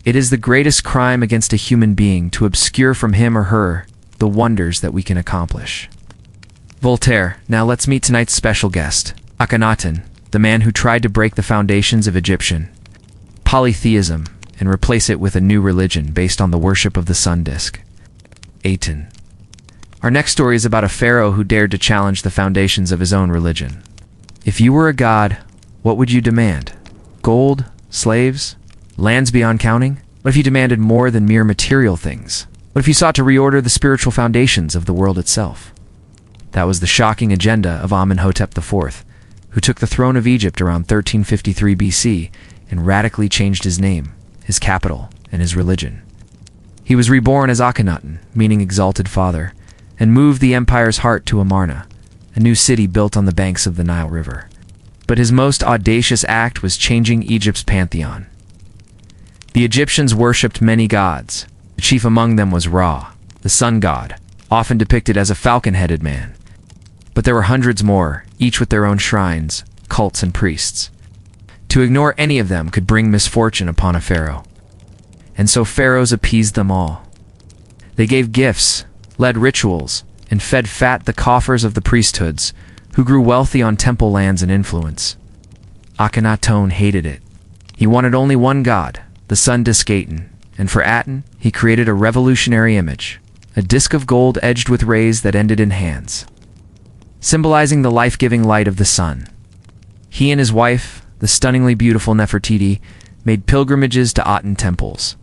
It is the greatest crime against a human being to obscure from him or her the wonders that we can accomplish. Voltaire. Now let's meet tonight's special guest, Akhenaten, the man who tried to break the foundations of Egyptian polytheism and replace it with a new religion based on the worship of the sun disk. Aten. Our next story is about a pharaoh who dared to challenge the foundations of his own religion. If you were a god, what would you demand? Gold? Slaves? Lands beyond counting? What if you demanded more than mere material things? What if you sought to reorder the spiritual foundations of the world itself? That was the shocking agenda of Amenhotep IV, who took the throne of Egypt around 1353 BC and radically changed his name, his capital, and his religion. He was reborn as Akhenaten, meaning exalted father, and moved the empire's heart to Amarna, a new city built on the banks of the Nile River. But his most audacious act was changing Egypt's pantheon. The Egyptians worshipped many gods. The chief among them was Ra, the sun god, often depicted as a falcon-headed man. But there were hundreds more, each with their own shrines, cults, and priests. To ignore any of them could bring misfortune upon a pharaoh. And so pharaohs appeased them all. They gave gifts, led rituals, and fed fat the coffers of the priesthoods, who grew wealthy on temple lands and influence. Akhenaten hated it. He wanted only one god, the sun disk Aten, and for Aten, he created a revolutionary image, a disk of gold edged with rays that ended in hands, symbolizing the life-giving light of the sun. He and his wife, the stunningly beautiful Nefertiti, made pilgrimages to Aten temples.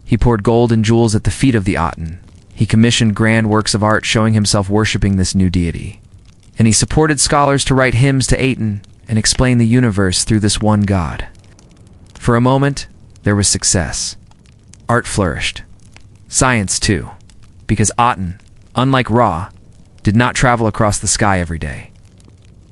He poured gold and jewels at the feet of the Aten. He commissioned grand works of art showing himself worshipping this new deity. And he supported scholars to write hymns to Aten and explain the universe through this one god. For a moment, there was success. Art flourished. Science, too, because Aten, unlike Ra, did not travel across the sky every day.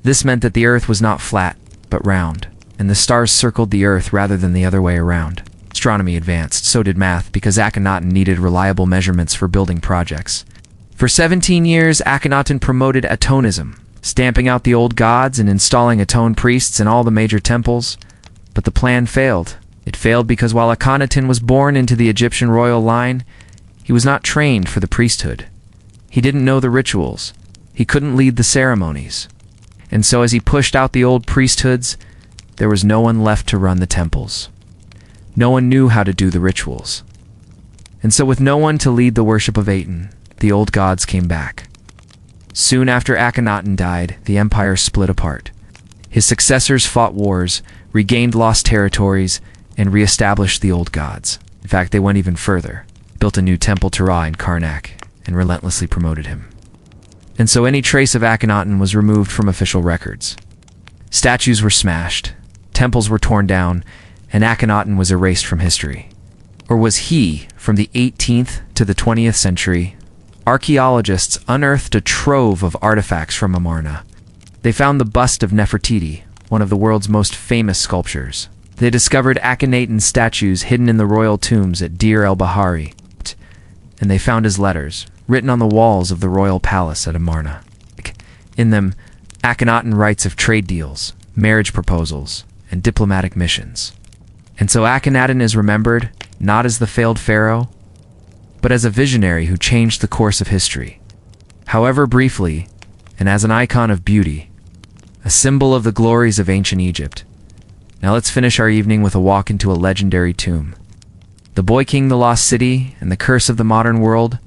This meant that the Earth was not flat, but round, and the stars circled the Earth rather than the other way around. Astronomy advanced, so did math, because Akhenaten needed reliable measurements for building projects. For 17 years, Akhenaten promoted Atonism, stamping out the old gods and installing Aton priests in all the major temples. But the plan failed. It failed because while Akhenaten was born into the Egyptian royal line, he was not trained for the priesthood. He didn't know the rituals. He couldn't lead the ceremonies. And so as he pushed out the old priesthoods, there was no one left to run the temples. No one knew how to do the rituals. And so with no one to lead the worship of Aten, the old gods came back. Soon after Akhenaten died, the empire split apart. His successors fought wars, regained lost territories, and re-established the old gods. In fact, they went even further, built a new temple to Ra in Karnak, and relentlessly promoted him. And so any trace of Akhenaten was removed from official records. Statues were smashed, temples were torn down, and Akhenaten was erased from history. Or was he, from the 18th to the 20th century, archaeologists unearthed a trove of artifacts from Amarna. They found the bust of Nefertiti, one of the world's most famous sculptures. They discovered Akhenaten's statues hidden in the royal tombs at Deir el-Bahari, and they found his letters, written on the walls of the royal palace at Amarna. In them, Akhenaten writes of trade deals, marriage proposals, and diplomatic missions. And so Akhenaten is remembered not as the failed pharaoh, but as a visionary who changed the course of history. However briefly, and as an icon of beauty, a symbol of the glories of ancient Egypt. Now let's finish our evening with a walk into a legendary tomb. The Boy King, the Lost City, and the Curse of the Modern World.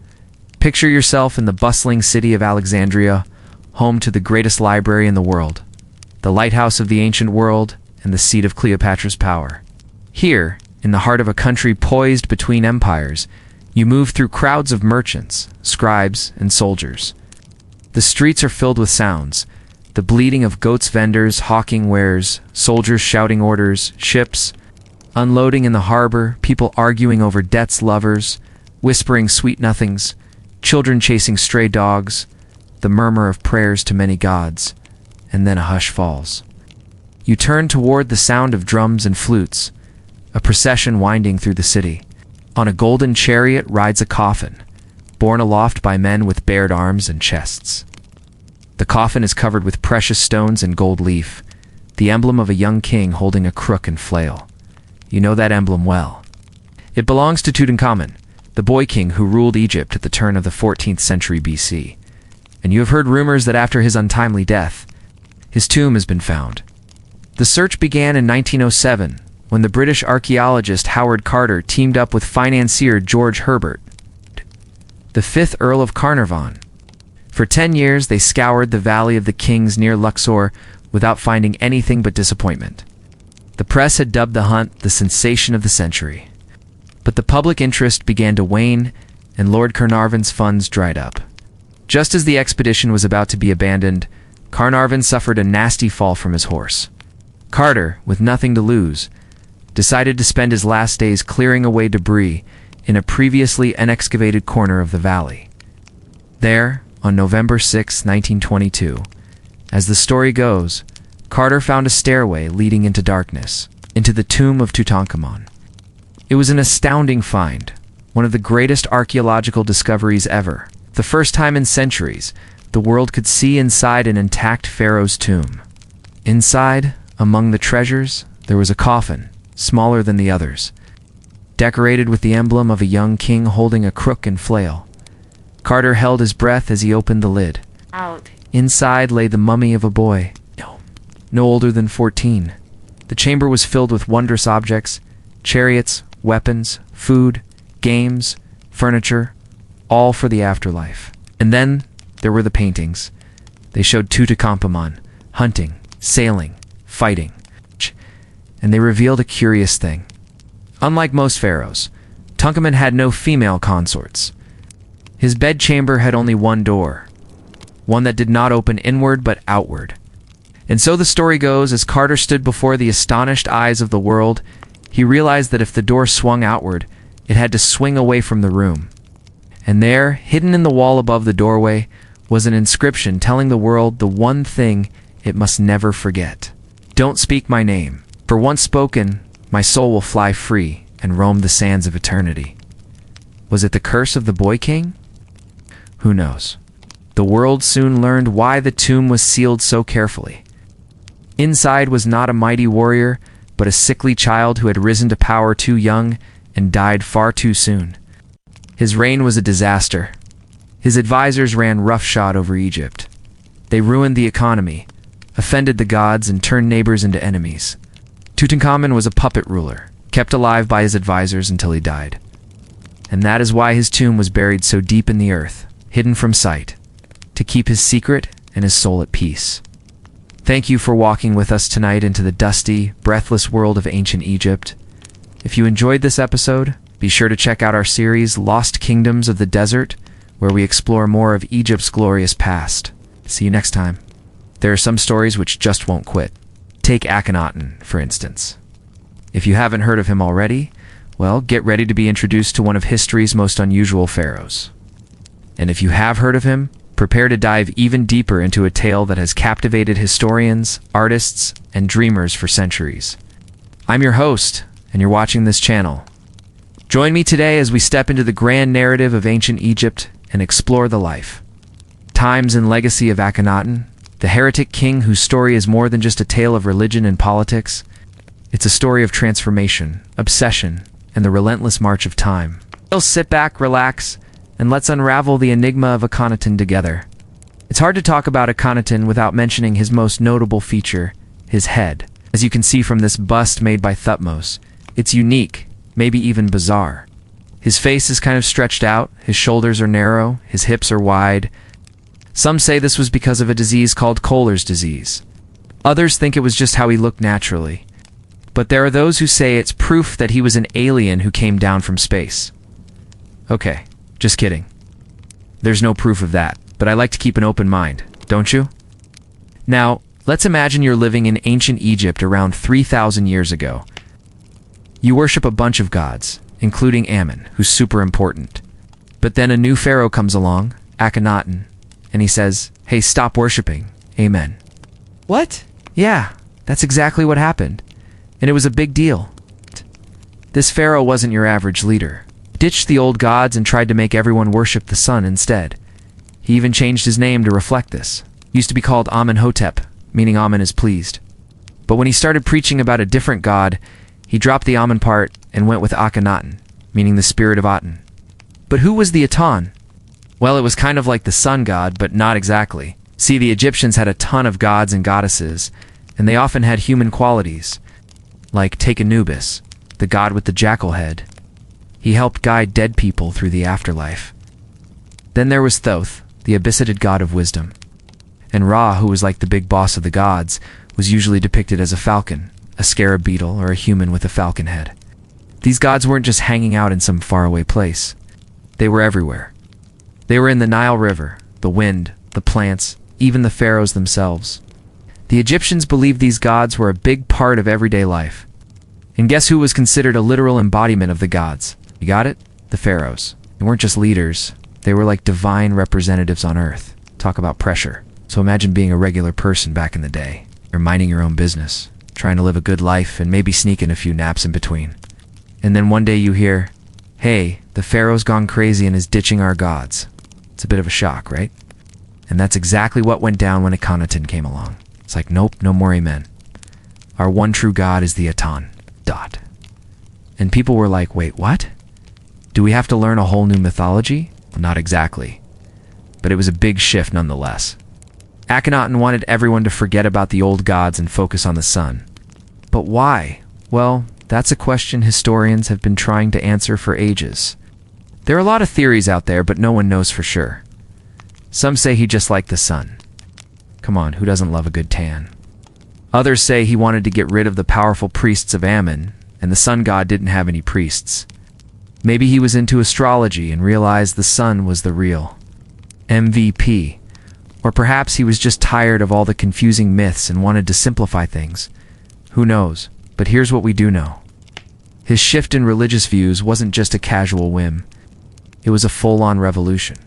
Picture yourself in the bustling city of Alexandria, home to the greatest library in the world, the lighthouse of the ancient world, and the seat of Cleopatra's power. Here, in the heart of a country poised between empires, you move through crowds of merchants, scribes, and soldiers. The streets are filled with sounds, the bleating of goats, vendors hawking wares, soldiers shouting orders, ships unloading in the harbor, people arguing over debts, lovers whispering sweet nothings, children chasing stray dogs, the murmur of prayers to many gods, and then a hush falls. You turn toward the sound of drums and flutes, a procession winding through the city. On a golden chariot rides a coffin, borne aloft by men with bared arms and chests. The coffin is covered with precious stones and gold leaf, the emblem of a young king holding a crook and flail. You know that emblem well. It belongs to Tutankhamun, the boy king who ruled Egypt at the turn of the 14th century BC. And you have heard rumors that after his untimely death, his tomb has been found. The search began in 1907, when the British archaeologist Howard Carter teamed up with financier George Herbert, the 5th Earl of Carnarvon. For 10 years, they scoured the Valley of the Kings near Luxor without finding anything but disappointment. The press had dubbed the hunt the sensation of the century. But the public interest began to wane, and Lord Carnarvon's funds dried up. Just as the expedition was about to be abandoned, Carnarvon suffered a nasty fall from his horse. Carter, with nothing to lose, decided to spend his last days clearing away debris in a previously unexcavated corner of the valley. There, on November 6, 1922, as the story goes, Carter found a stairway leading into darkness, into the tomb of Tutankhamun. It was an astounding find, one of the greatest archaeological discoveries ever. The first time in centuries, the world could see inside an intact pharaoh's tomb. Inside, among the treasures, there was a coffin, smaller than the others, decorated with the emblem of a young king holding a crook and flail. Carter held his breath as he opened the lid. Out. Inside lay the mummy of a boy, no older than 14. The chamber was filled with wondrous objects, chariots, weapons, food, games, furniture, all for the afterlife. And then there were the paintings. They showed Tutankhamun hunting, sailing, fighting. And they revealed a curious thing. Unlike most pharaohs, Tutankhamun had no female consorts. His bedchamber had only one door, one that did not open inward but outward. And so the story goes, as Carter stood before the astonished eyes of the world, he realized that if the door swung outward, it had to swing away from the room. And there, hidden in the wall above the doorway, was an inscription telling the world the one thing it must never forget. Don't speak my name, for once spoken, my soul will fly free and roam the sands of eternity. Was it the curse of the boy king? Who knows? The world soon learned why the tomb was sealed so carefully. Inside was not a mighty warrior, but a sickly child who had risen to power too young and died far too soon. His reign was a disaster. His advisors ran roughshod over Egypt. They ruined the economy, offended the gods, and turned neighbors into enemies. Tutankhamun was a puppet ruler, kept alive by his advisors until he died. And that is why his tomb was buried so deep in the earth, hidden from sight, to keep his secret and his soul at peace. Thank you for walking with us tonight into the dusty, breathless world of ancient Egypt. If you enjoyed this episode, be sure to check out our series, Lost Kingdoms of the Desert, where we explore more of Egypt's glorious past. See you next time. There are some stories which just won't quit. Take Akhenaten, for instance. If you haven't heard of him already, well, get ready to be introduced to one of history's most unusual pharaohs. And if you have heard of him, prepare to dive even deeper into a tale that has captivated historians, artists, and dreamers for centuries. I'm your host, and you're watching this channel. Join me today as we step into the grand narrative of ancient Egypt and explore the life, times, and legacy of Akhenaten, the heretic king whose story is more than just a tale of religion and politics. It's a story of transformation, obsession, and the relentless march of time. So sit back, relax, and let's unravel the enigma of Akhenaten together. It's hard to talk about Akhenaten without mentioning his most notable feature, his head. As you can see from this bust made by Thutmose, it's unique, maybe even bizarre. His face is kind of stretched out, his shoulders are narrow, his hips are wide. Some say this was because of a disease called Kohler's disease. Others think it was just how he looked naturally. But there are those who say it's proof that he was an alien who came down from space. Okay. Just kidding. There's no proof of that, but I like to keep an open mind, don't you? Now, let's imagine you're living in ancient Egypt around 3,000 years ago. You worship a bunch of gods, including Ammon, who's super important. But then a new pharaoh comes along, Akhenaten, and he says, "Hey, stop worshiping. Amen." What? Yeah, that's exactly what happened. And it was a big deal. This pharaoh wasn't your average leader. Ditched the old gods and tried to make everyone worship the sun instead. He even changed his name to reflect this. He used to be called Amenhotep, meaning Amen is pleased. But when he started preaching about a different god, he dropped the Amen part and went with Akhenaten, meaning the spirit of Aten. But who was the Aten? Well, it was kind of like the sun god, but not exactly. See, the Egyptians had a ton of gods and goddesses, and they often had human qualities. Like take Anubis, the god with the jackal head. He helped guide dead people through the afterlife. Then there was Thoth, the Abyssidid god of wisdom. And Ra, who was like the big boss of the gods, was usually depicted as a falcon, a scarab beetle, or a human with a falcon head. These gods weren't just hanging out in some faraway place. They were everywhere. They were in the Nile River, the wind, the plants, even the pharaohs themselves. The Egyptians believed these gods were a big part of everyday life. And guess who was considered a literal embodiment of the gods? You got it? The pharaohs. They weren't just leaders. They were like divine representatives on Earth. Talk about pressure. So imagine being a regular person back in the day. You're minding your own business, trying to live a good life and maybe sneak in a few naps in between. And then one day you hear, hey, the pharaoh's gone crazy and is ditching our gods. It's a bit of a shock, right? And that's exactly what went down when Akhenaten came along. It's like, nope, no more amen. Our one true god is the Aten. Dot. And people were like, wait, what? Do we have to learn a whole new mythology? Well, not exactly. But it was a big shift nonetheless. Akhenaten wanted everyone to forget about the old gods and focus on the sun. But why? Well, that's a question historians have been trying to answer for ages. There are a lot of theories out there, but no one knows for sure. Some say he just liked the sun. Come on, who doesn't love a good tan? Others say he wanted to get rid of the powerful priests of Ammon, and the sun god didn't have any priests. Maybe he was into astrology and realized the sun was the real MVP. Or perhaps he was just tired of all the confusing myths and wanted to simplify things. Who knows? But here's what we do know. His shift in religious views wasn't just a casual whim. It was a full-on revolution.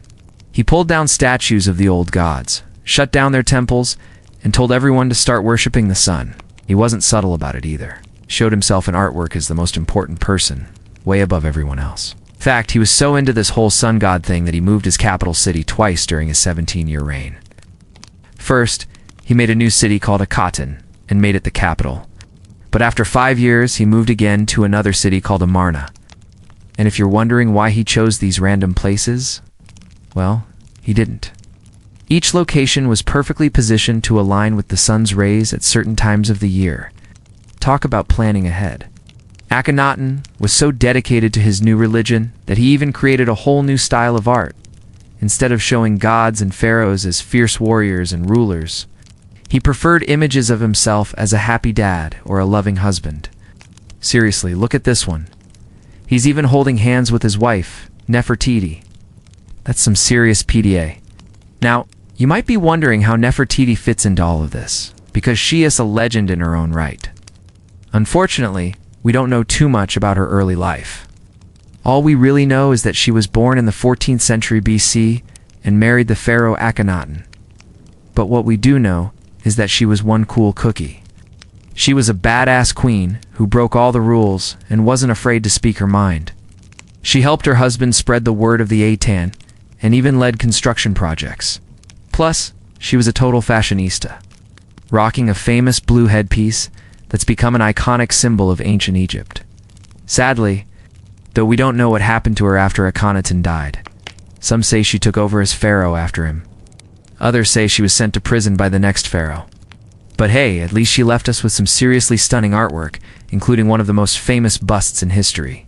He pulled down statues of the old gods, shut down their temples, and told everyone to start worshipping the sun. He wasn't subtle about it either. Showed himself in artwork as the most important person, way above everyone else. In fact, he was so into this whole sun god thing that he moved his capital city twice during his 17-year reign. First, he made a new city called Akhenaten and made it the capital. But after 5 years, he moved again to another city called Amarna. And if you're wondering why he chose these random places, well, he didn't. Each location was perfectly positioned to align with the sun's rays at certain times of the year. Talk about planning ahead. Akhenaten was so dedicated to his new religion that he even created a whole new style of art. Instead of showing gods and pharaohs as fierce warriors and rulers, he preferred images of himself as a happy dad or a loving husband. Seriously, look at this one. He's even holding hands with his wife, Nefertiti. That's some serious PDA. Now, you might be wondering how Nefertiti fits into all of this, because she is a legend in her own right. Unfortunately, we don't know too much about her early life. All we really know is that she was born in the 14th century BC and married the pharaoh Akhenaten. But what we do know is that she was one cool cookie. She was a badass queen who broke all the rules and wasn't afraid to speak her mind. She helped her husband spread the word of the Aten and even led construction projects. Plus, she was a total fashionista, rocking a famous blue headpiece that's become an iconic symbol of ancient Egypt. Sadly, though we don't know what happened to her after Akhenaten died. Some say she took over as pharaoh after him. Others say she was sent to prison by the next pharaoh. But hey, at least she left us with some seriously stunning artwork, including one of the most famous busts in history.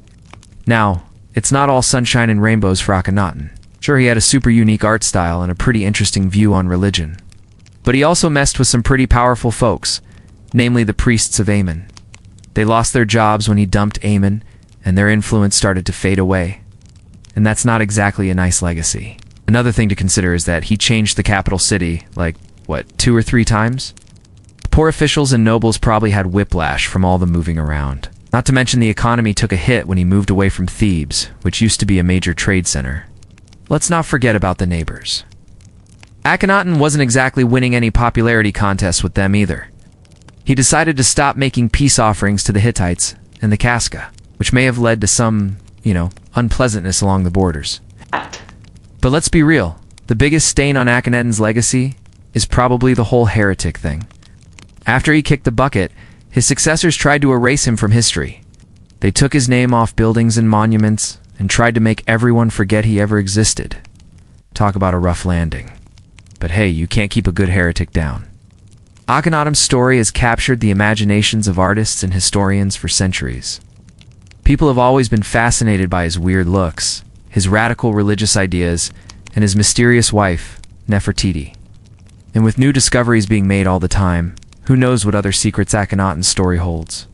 Now, it's not all sunshine and rainbows for Akhenaten. Sure, he had a super unique art style and a pretty interesting view on religion. But he also messed with some pretty powerful folks, namely the priests of Ammon. They lost their jobs when he dumped Ammon, and their influence started to fade away. And that's not exactly a nice legacy. Another thing to consider is that he changed the capital city, 2 or 3 times? Poor officials and nobles probably had whiplash from all the moving around. Not to mention the economy took a hit when he moved away from Thebes, which used to be a major trade center. Let's not forget about the neighbors. Akhenaten wasn't exactly winning any popularity contests with them either. He decided to stop making peace offerings to the Hittites and the Casca, which may have led to some, unpleasantness along the borders. But let's be real, the biggest stain on Akhenaten's legacy is probably the whole heretic thing. After he kicked the bucket, his successors tried to erase him from history. They took his name off buildings and monuments and tried to make everyone forget he ever existed. Talk about a rough landing. But hey, you can't keep a good heretic down. Akhenaten's story has captured the imaginations of artists and historians for centuries. People have always been fascinated by his weird looks, his radical religious ideas, and his mysterious wife, Nefertiti. And with new discoveries being made all the time, who knows what other secrets Akhenaten's story holds.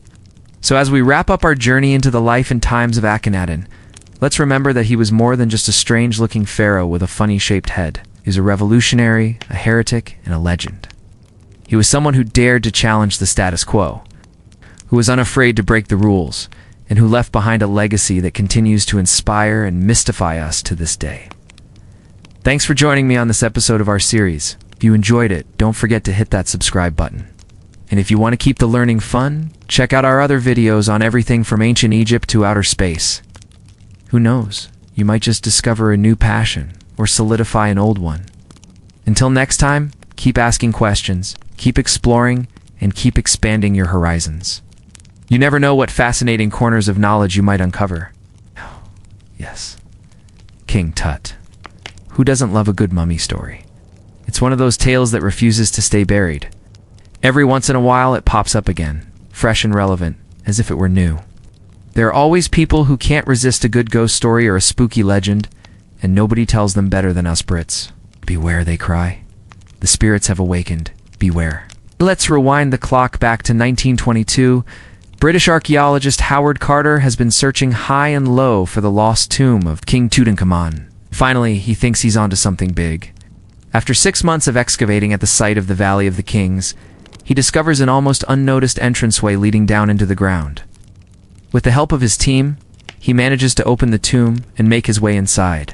So as we wrap up our journey into the life and times of Akhenaten, let's remember that he was more than just a strange-looking pharaoh with a funny-shaped head. He was a revolutionary, a heretic, and a legend. He was someone who dared to challenge the status quo, who was unafraid to break the rules, and who left behind a legacy that continues to inspire and mystify us to this day. Thanks for joining me on this episode of our series. If you enjoyed it, don't forget to hit that subscribe button. And if you want to keep the learning fun, check out our other videos on everything from ancient Egypt to outer space. Who knows, you might just discover a new passion or solidify an old one. Until next time, keep asking questions, keep exploring, and keep expanding your horizons. You never know what fascinating corners of knowledge you might uncover. Yes, King Tut. Who doesn't love a good mummy story? It's one of those tales that refuses to stay buried. Every once in a while it pops up again, fresh and relevant, as if it were new. There are always people who can't resist a good ghost story or a spooky legend, and nobody tells them better than us Brits. Beware, they cry. The spirits have awakened. Beware. Let's rewind the clock back to 1922. British archaeologist Howard Carter has been searching high and low for the lost tomb of King Tutankhamun. Finally, he thinks he's onto something big. After 6 months of excavating at the site of the Valley of the Kings, he discovers an almost unnoticed entranceway leading down into the ground. With the help of his team, he manages to open the tomb and make his way inside.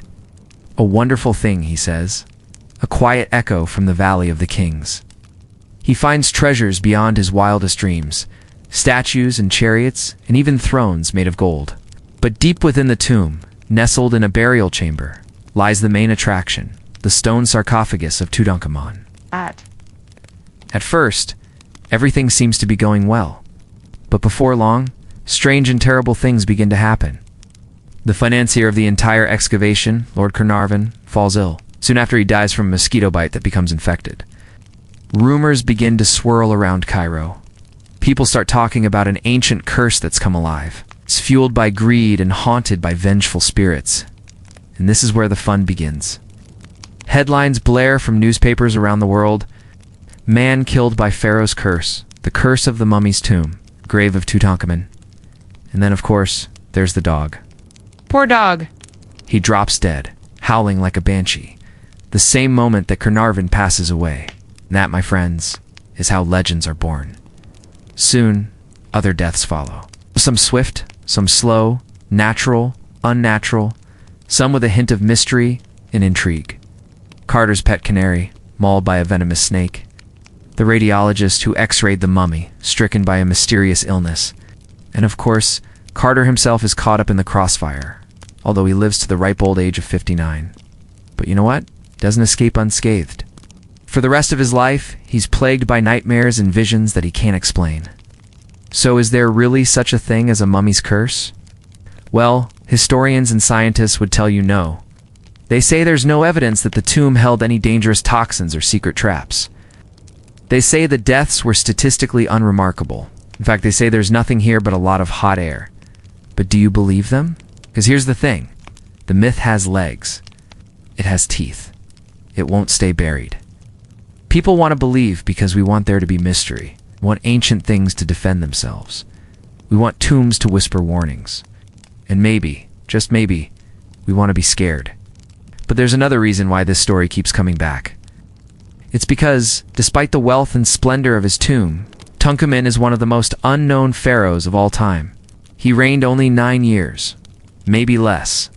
A wonderful thing, he says. A quiet echo from the Valley of the Kings. He finds treasures beyond his wildest dreams, statues and chariots, and even thrones made of gold. But deep within the tomb, nestled in a burial chamber, lies the main attraction, the stone sarcophagus of Tutankhamun. At first, everything seems to be going well. But before long, strange and terrible things begin to happen. The financier of the entire excavation, Lord Carnarvon, falls ill. Soon after he dies from a mosquito bite that becomes infected. Rumors begin to swirl around Cairo. People start talking about an ancient curse that's come alive. It's fueled by greed and haunted by vengeful spirits. And this is where the fun begins. Headlines blare from newspapers around the world. Man killed by Pharaoh's curse. The curse of the mummy's tomb. Grave of Tutankhamun. And then, of course, there's the dog. Poor dog. He drops dead, howling like a banshee. The same moment that Carnarvon passes away. And that, my friends, is how legends are born. Soon, other deaths follow. Some swift, some slow, natural, unnatural, some with a hint of mystery and intrigue. Carter's pet canary, mauled by a venomous snake. The radiologist who x-rayed the mummy, stricken by a mysterious illness. And of course, Carter himself is caught up in the crossfire, although he lives to the ripe old age of 59. But you know what? Doesn't escape unscathed. For the rest of his life, he's plagued by nightmares and visions that he can't explain. So is there really such a thing as a mummy's curse? Well, historians and scientists would tell you no. They say there's no evidence that the tomb held any dangerous toxins or secret traps. They say the deaths were statistically unremarkable. In fact, they say there's nothing here but a lot of hot air. But do you believe them? Because here's the thing. The myth has legs. It has teeth. It won't stay buried. People want to believe because we want there to be mystery. We want ancient things to defend themselves. We want tombs to whisper warnings. And maybe, just maybe, we want to be scared. But there's another reason why this story keeps coming back. It's because, despite the wealth and splendor of his tomb, Tutankhamun is one of the most unknown pharaohs of all time. He reigned only 9 years, maybe less.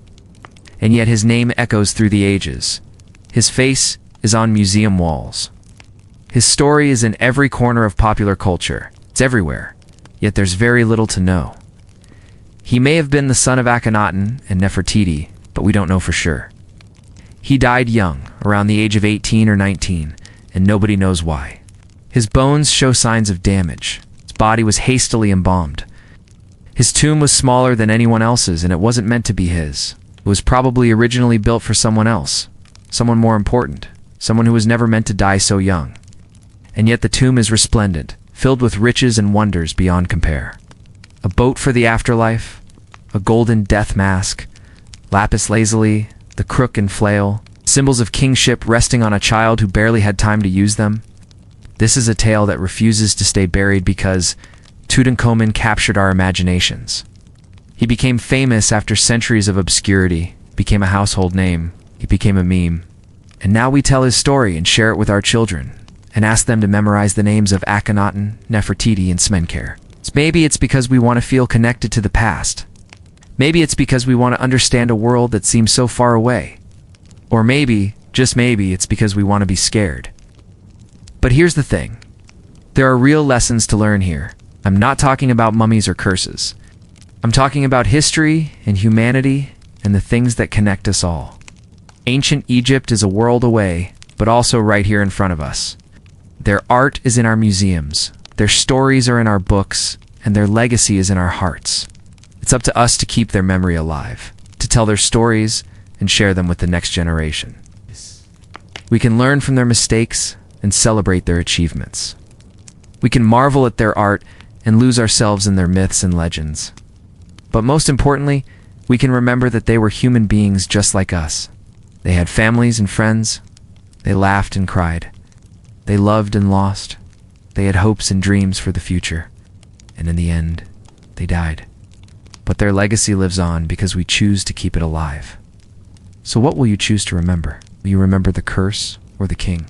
And yet his name echoes through the ages. His face is on museum walls. His story is in every corner of popular culture. It's everywhere, yet there's very little to know. He may have been the son of Akhenaten and Nefertiti, but we don't know for sure. He died young, around the age of 18 or 19, and nobody knows why. His bones show signs of damage. His body was hastily embalmed. His tomb was smaller than anyone else's, and it wasn't meant to be his. It was probably originally built for someone else, someone more important, someone who was never meant to die so young. And yet the tomb is resplendent, filled with riches and wonders beyond compare. A boat for the afterlife, a golden death mask, lapis lazuli, the crook and flail, symbols of kingship resting on a child who barely had time to use them. This is a tale that refuses to stay buried because Tutankhamun captured our imaginations. He became famous after centuries of obscurity, became a household name, he became a meme. And now we tell his story and share it with our children, and ask them to memorize the names of Akhenaten, Nefertiti, and Smenkhare. Maybe it's because we want to feel connected to the past. Maybe it's because we want to understand a world that seems so far away. Or maybe, just maybe, it's because we want to be scared. But here's the thing. There are real lessons to learn here. I'm not talking about mummies or curses. I'm talking about history and humanity and the things that connect us all. Ancient Egypt is a world away, but also right here in front of us. Their art is in our museums, their stories are in our books, and their legacy is in our hearts. It's up to us to keep their memory alive, to tell their stories and share them with the next generation. We can learn from their mistakes and celebrate their achievements. We can marvel at their art and lose ourselves in their myths and legends. But most importantly, we can remember that they were human beings just like us. They had families and friends. They laughed and cried. They loved and lost. They had hopes and dreams for the future. And in the end, they died. But their legacy lives on because we choose to keep it alive. So what will you choose to remember? Will you remember the curse or the king?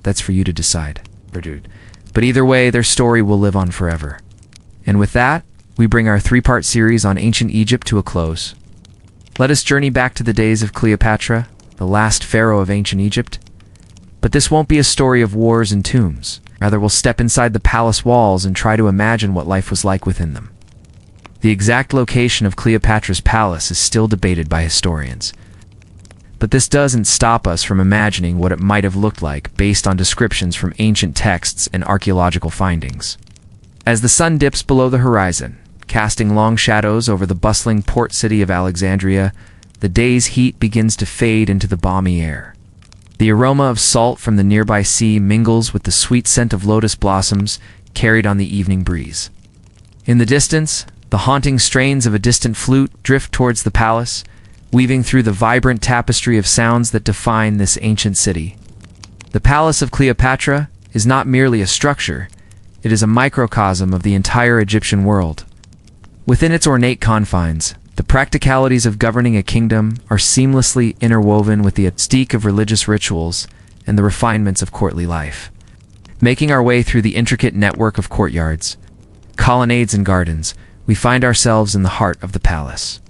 That's for you to decide. But either way, their story will live on forever. And with that, we bring our 3-part series on ancient Egypt to a close. Let us journey back to the days of Cleopatra, the last pharaoh of ancient Egypt. But this won't be a story of wars and tombs. Rather, we'll step inside the palace walls and try to imagine what life was like within them. The exact location of Cleopatra's palace is still debated by historians. But this doesn't stop us from imagining what it might have looked like based on descriptions from ancient texts and archaeological findings. As the sun dips below the horizon, casting long shadows over the bustling port city of Alexandria, the day's heat begins to fade into the balmy air. The aroma of salt from the nearby sea mingles with the sweet scent of lotus blossoms carried on the evening breeze. In the distance, the haunting strains of a distant flute drift towards the palace, weaving through the vibrant tapestry of sounds that define this ancient city. The Palace of Cleopatra is not merely a structure, it is a microcosm of the entire Egyptian world. Within its ornate confines, the practicalities of governing a kingdom are seamlessly interwoven with the mystique of religious rituals and the refinements of courtly life. Making our way through the intricate network of courtyards, colonnades and gardens, we find ourselves in the heart of the palace.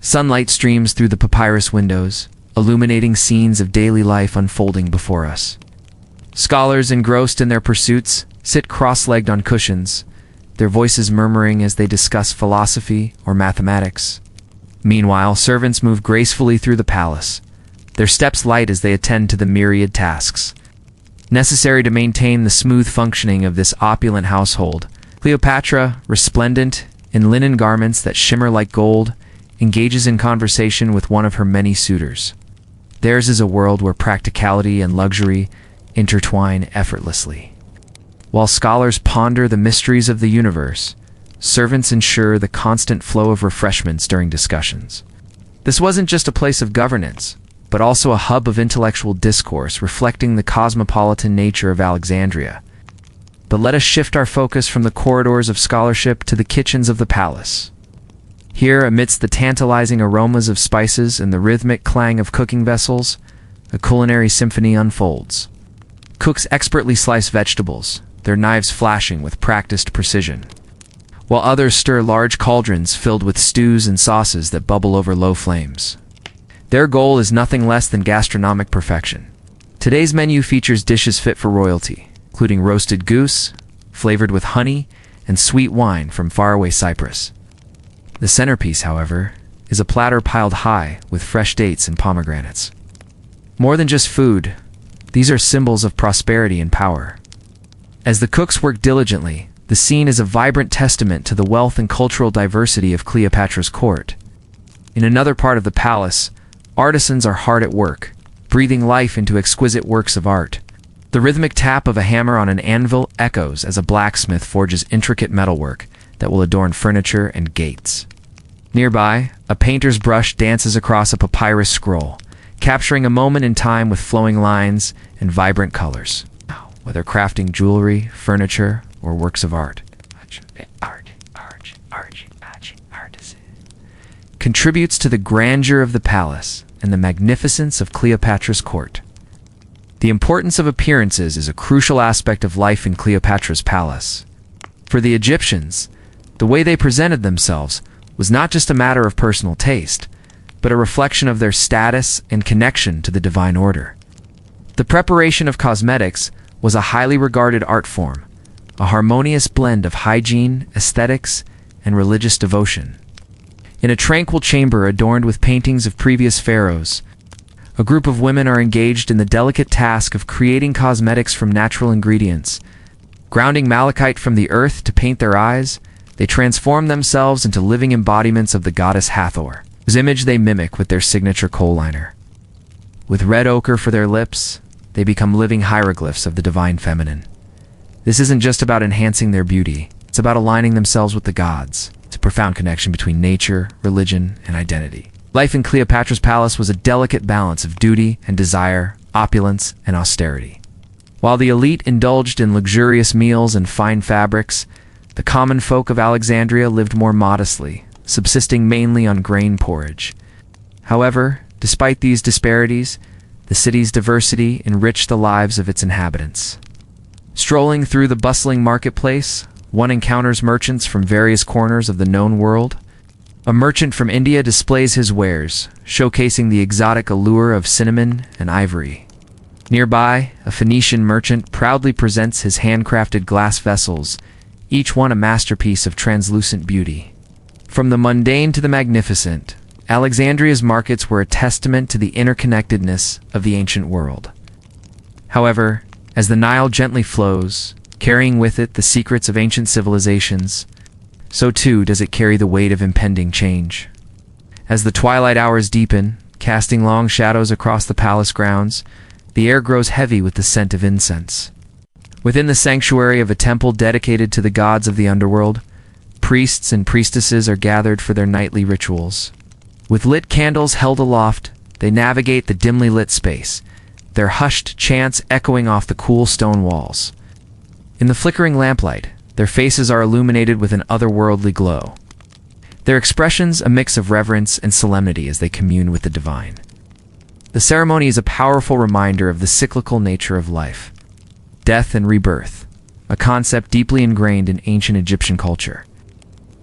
Sunlight streams through the papyrus windows, illuminating scenes of daily life unfolding before us. Scholars engrossed in their pursuits sit cross-legged on cushions, their voices murmuring as they discuss philosophy or mathematics. Meanwhile, servants move gracefully through the palace, their steps light as they attend to the myriad tasks necessary to maintain the smooth functioning of this opulent household. Cleopatra, resplendent in linen garments that shimmer like gold, engages in conversation with one of her many suitors. Theirs is a world where practicality and luxury intertwine effortlessly. While scholars ponder the mysteries of the universe, servants ensure the constant flow of refreshments during discussions. This wasn't just a place of governance, but also a hub of intellectual discourse reflecting the cosmopolitan nature of Alexandria. But let us shift our focus from the corridors of scholarship to the kitchens of the palace. Here, amidst the tantalizing aromas of spices and the rhythmic clang of cooking vessels, a culinary symphony unfolds. Cooks expertly slice vegetables, their knives flashing with practiced precision, while others stir large cauldrons filled with stews and sauces that bubble over low flames. Their goal is nothing less than gastronomic perfection. Today's menu features dishes fit for royalty, including roasted goose, flavored with honey, and sweet wine from faraway Cyprus. The centerpiece, however, is a platter piled high with fresh dates and pomegranates. More than just food, these are symbols of prosperity and power. As the cooks work diligently, The scene is a vibrant testament to the wealth and cultural diversity of Cleopatra's court. In another part of the palace, artisans are hard at work, breathing life into exquisite works of art. The rhythmic tap of a hammer on an anvil echoes as a blacksmith forges intricate metalwork that will adorn furniture and gates. Nearby, a painter's brush dances across a papyrus scroll, capturing a moment in time with flowing lines and vibrant colors. Whether crafting jewelry, furniture, or works of art, contributes to the grandeur of the palace and the magnificence of Cleopatra's court. The importance of appearances is a crucial aspect of life in Cleopatra's palace. For the Egyptians, the way they presented themselves was not just a matter of personal taste, but a reflection of their status and connection to the divine order. The preparation of cosmetics was a highly regarded art form, a harmonious blend of hygiene, aesthetics, and religious devotion. In a tranquil chamber adorned with paintings of previous pharaohs, a group of women are engaged in the delicate task of creating cosmetics from natural ingredients. Grounding malachite from the earth to paint their eyes, they transform themselves into living embodiments of the goddess Hathor, whose image they mimic with their signature kohl liner. With red ochre for their lips, they become living hieroglyphs of the divine feminine. This isn't just about enhancing their beauty, it's about aligning themselves with the gods. It's a profound connection between nature, religion, and identity. Life in Cleopatra's palace was a delicate balance of duty and desire, opulence and austerity. While the elite indulged in luxurious meals and fine fabrics, the common folk of Alexandria lived more modestly, subsisting mainly on grain porridge. However, despite these disparities, the city's diversity enriched the lives of its inhabitants. Strolling through the bustling marketplace, one encounters merchants from various corners of the known world. A merchant from India displays his wares, showcasing the exotic allure of cinnamon and ivory. Nearby, a Phoenician merchant proudly presents his handcrafted glass vessels, each one a masterpiece of translucent beauty. From the mundane to the magnificent, Alexandria's markets were a testament to the interconnectedness of the ancient world. However, as the Nile gently flows, carrying with it the secrets of ancient civilizations, so too does it carry the weight of impending change. As the twilight hours deepen, casting long shadows across the palace grounds, the air grows heavy with the scent of incense. Within the sanctuary of a temple dedicated to the gods of the underworld, priests and priestesses are gathered for their nightly rituals. With lit candles held aloft, they navigate the dimly lit space, their hushed chants echoing off the cool stone walls. In the flickering lamplight, their faces are illuminated with an otherworldly glow. Their expressions a mix of reverence and solemnity as they commune with the divine. The ceremony is a powerful reminder of the cyclical nature of life, death and rebirth, a concept deeply ingrained in ancient Egyptian culture.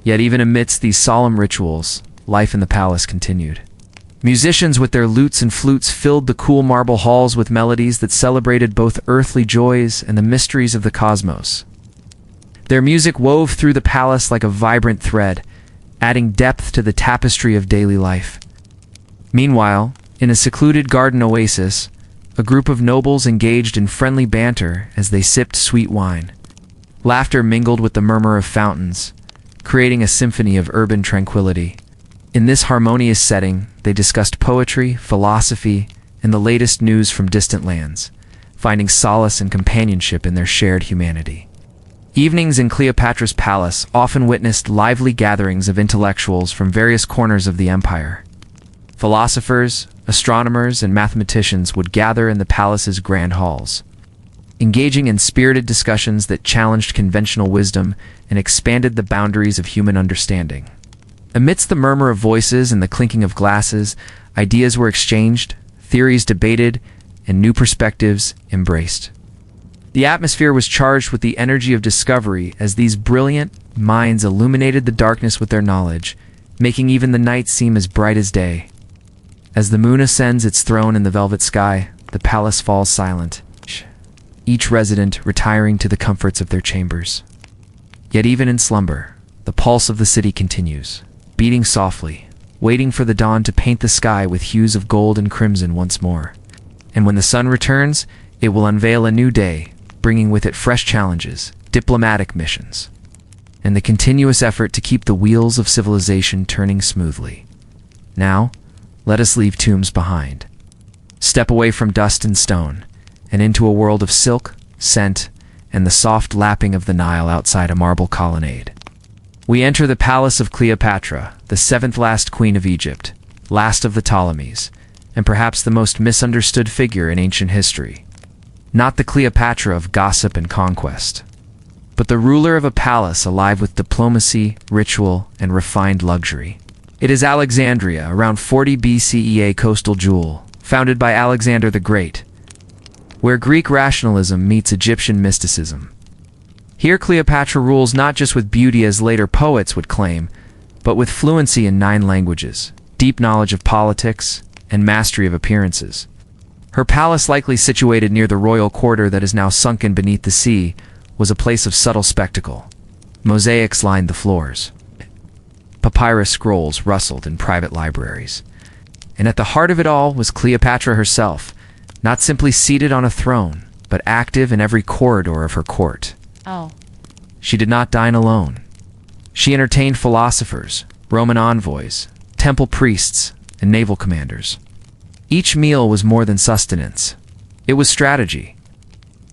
Yet even amidst these solemn rituals, life in the palace continued. Musicians with their lutes and flutes filled the cool marble halls with melodies that celebrated both earthly joys and the mysteries of the cosmos. Their music wove through the palace like a vibrant thread, adding depth to the tapestry of daily life. Meanwhile, in a secluded garden oasis, a group of nobles engaged in friendly banter as they sipped sweet wine. Laughter mingled with the murmur of fountains, creating a symphony of urban tranquility. In this harmonious setting, they discussed poetry, philosophy, and the latest news from distant lands, finding solace and companionship in their shared humanity. Evenings in Cleopatra's palace often witnessed lively gatherings of intellectuals from various corners of the empire. Philosophers, astronomers, and mathematicians would gather in the palace's grand halls, engaging in spirited discussions that challenged conventional wisdom and expanded the boundaries of human understanding. Amidst the murmur of voices and the clinking of glasses, ideas were exchanged, theories debated, and new perspectives embraced. The atmosphere was charged with the energy of discovery as these brilliant minds illuminated the darkness with their knowledge, making even the night seem as bright as day. As the moon ascends its throne in the velvet sky, the palace falls silent, each resident retiring to the comforts of their chambers. Yet even in slumber, the pulse of the city continues, beating softly, waiting for the dawn to paint the sky with hues of gold and crimson once more. And when the sun returns, it will unveil a new day, bringing with it fresh challenges, diplomatic missions, and the continuous effort to keep the wheels of civilization turning smoothly. Now, let us leave tombs behind. Step away from dust and stone, and into a world of silk, scent, and the soft lapping of the Nile outside a marble colonnade. We enter the palace of Cleopatra, the seventh last queen of Egypt, last of the Ptolemies, and perhaps the most misunderstood figure in ancient history. Not the Cleopatra of gossip and conquest, but the ruler of a palace alive with diplomacy, ritual, and refined luxury. It is Alexandria, around 40 BCE, a coastal jewel, founded by Alexander the Great, where Greek rationalism meets Egyptian mysticism. Here Cleopatra rules not just with beauty as later poets would claim, but with fluency in 9 languages, deep knowledge of politics, and mastery of appearances. Her palace, likely situated near the royal quarter that is now sunken beneath the sea, was a place of subtle spectacle. Mosaics lined the floors. Papyrus scrolls rustled in private libraries. And at the heart of it all was Cleopatra herself, not simply seated on a throne, but active in every corridor of her court. Oh. She did not dine alone. She entertained philosophers, Roman envoys, temple priests, and naval commanders. Each meal was more than sustenance. It was strategy.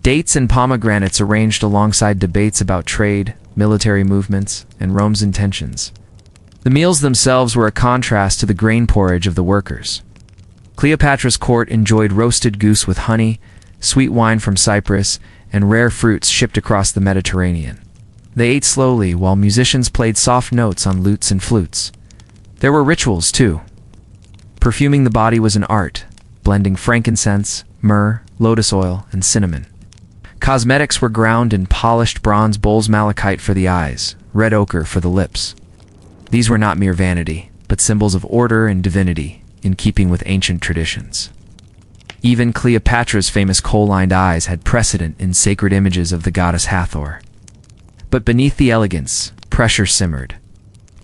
Dates and pomegranates arranged alongside debates about trade, military movements, and Rome's intentions. The meals themselves were a contrast to the grain porridge of the workers. Cleopatra's court enjoyed roasted goose with honey, sweet wine from Cyprus, and rare fruits shipped across the Mediterranean. They ate slowly while musicians played soft notes on lutes and flutes. There were rituals, too. Perfuming the body was an art, blending frankincense, myrrh, lotus oil, and cinnamon. Cosmetics were ground in polished bronze bowls, malachite for the eyes, red ochre for the lips. These were not mere vanity, but symbols of order and divinity, in keeping with ancient traditions. Even Cleopatra's famous kohl-lined eyes had precedent in sacred images of the goddess Hathor. But beneath the elegance, pressure simmered.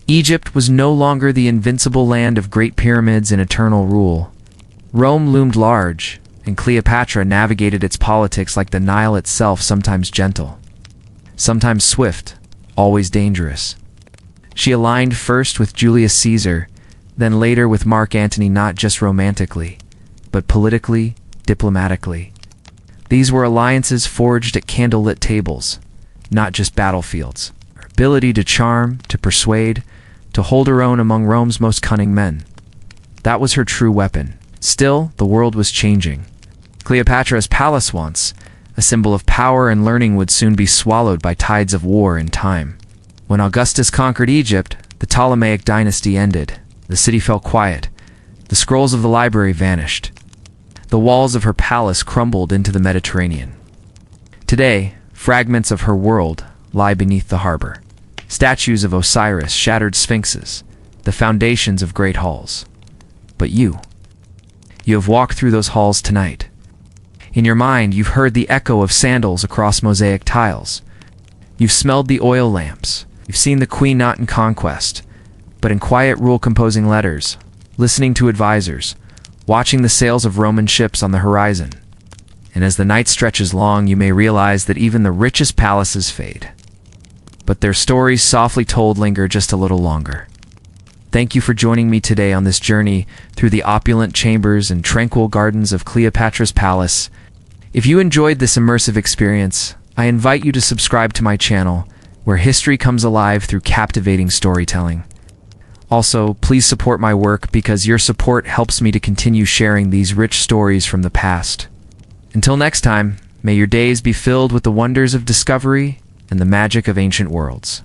Egypt was no longer the invincible land of great pyramids and eternal rule. Rome loomed large, and Cleopatra navigated its politics like the Nile itself, sometimes gentle, sometimes swift, always dangerous. She aligned first with Julius Caesar, then later with Mark Antony, not just romantically, but politically, diplomatically. These were alliances forged at candlelit tables, not just battlefields. Her ability to charm, to persuade, to hold her own among Rome's most cunning men. That was her true weapon. Still, the world was changing. Cleopatra's palace once, a symbol of power and learning, would soon be swallowed by tides of war and time. When Augustus conquered Egypt, the Ptolemaic dynasty ended. The city fell quiet. The scrolls of the library vanished. The walls of her palace crumbled into the Mediterranean. Today, fragments of her world lie beneath the harbor. Statues of Osiris, shattered sphinxes, the foundations of great halls. But you have walked through those halls tonight. In your mind, you've heard the echo of sandals across mosaic tiles. You've smelled the oil lamps. You've seen the queen not in conquest, but in quiet rule, composing letters, listening to advisors, watching the sails of Roman ships on the horizon. And as the night stretches long, you may realize that even the richest palaces fade. But their stories, softly told, linger just a little longer. Thank you for joining me today on this journey through the opulent chambers and tranquil gardens of Cleopatra's palace. If you enjoyed this immersive experience, I invite you to subscribe to my channel, where history comes alive through captivating storytelling. Also, please support my work, because your support helps me to continue sharing these rich stories from the past. Until next time, may your days be filled with the wonders of discovery and the magic of ancient worlds.